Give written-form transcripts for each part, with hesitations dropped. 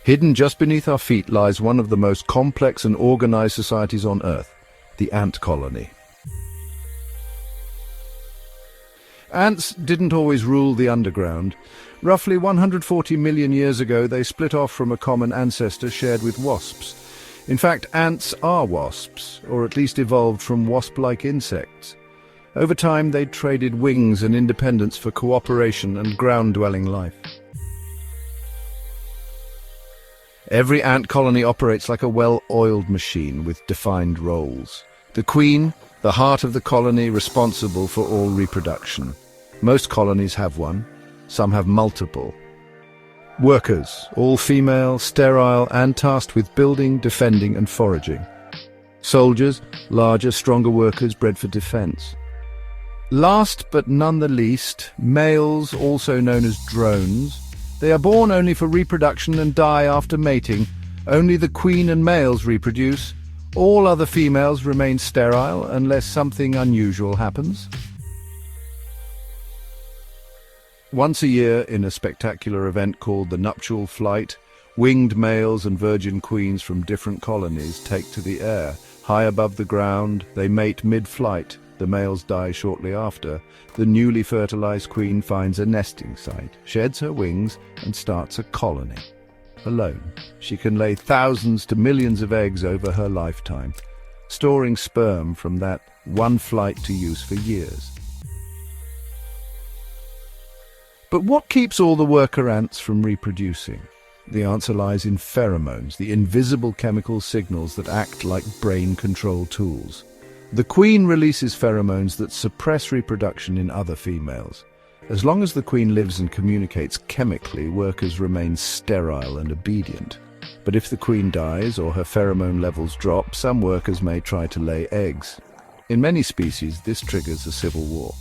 Hidden just beneath our feet lies one of the most complex and organized societies on Earth, the ant colony. Ants didn't always rule the underground. Roughly 140 million years ago, they split off from a common ancestor shared with wasps. In fact, ants are wasps, or at least evolved from wasp-like insects. Over time, they traded wings and independence for cooperation and ground-dwelling life. Every ant colony operates like a well-oiled machine with defined roles. The queen, the heart of the colony, responsible for all reproduction. Most colonies have one, some have multiple. Workers, all female, sterile, and tasked with building, defending, and foraging. Soldiers, larger, stronger workers bred for defense. Last but none the least, males, also known as drones. They are born only for reproduction and die after mating. Only the queen and males reproduce. All other females remain sterile unless something unusual happens. Once a year, in a spectacular event called the Nuptial flight, winged males and virgin queens from different colonies take to the air. High above the ground, they mate mid-flight. The males die shortly after. The newly fertilized queen finds a nesting site, sheds her wings, and starts a colony. Alone, she can lay thousands to millions of eggs over her lifetime, storing sperm from that one flight to use for years. But what keeps all the worker ants from reproducing? The answer lies in pheromones, the invisible chemical signals that act like brain control tools. The queen releases pheromones that suppress reproduction in other females. As long as the queen lives and communicates chemically, workers remain sterile and obedient. But if the queen dies or her pheromone levels drop, some workers may try to lay eggs. In many species, this triggers a civil war.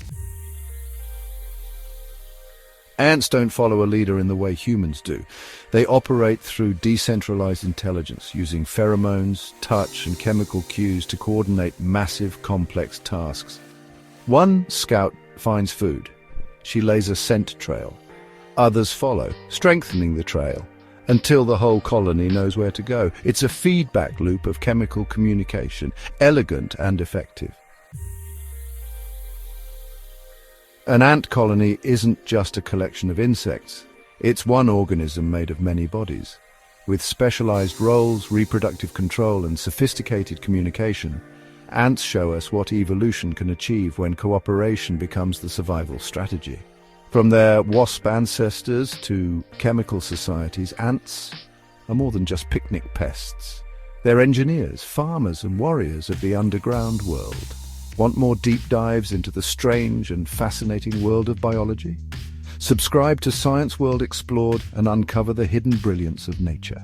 Ants don't follow a leader in the way humans do. They operate through decentralized intelligence, using pheromones, touch, and chemical cues to coordinate massive, complex tasks. One scout finds food. She lays a scent trail. Others follow, strengthening the trail, until the whole colony knows where to go. It's a feedback loop of chemical communication, elegant and effective. An ant colony isn't just a collection of insects. It's one organism made of many bodies. With specialized roles, reproductive control, and sophisticated communication, ants show us what evolution can achieve when cooperation becomes the survival strategy. From their wasp ancestors to chemical societies, ants are more than just picnic pests. They're engineers, farmers, and warriors of the underground world. Want more deep dives into the strange and fascinating world of biology? Subscribe to Science World Explored and uncover the hidden brilliance of nature.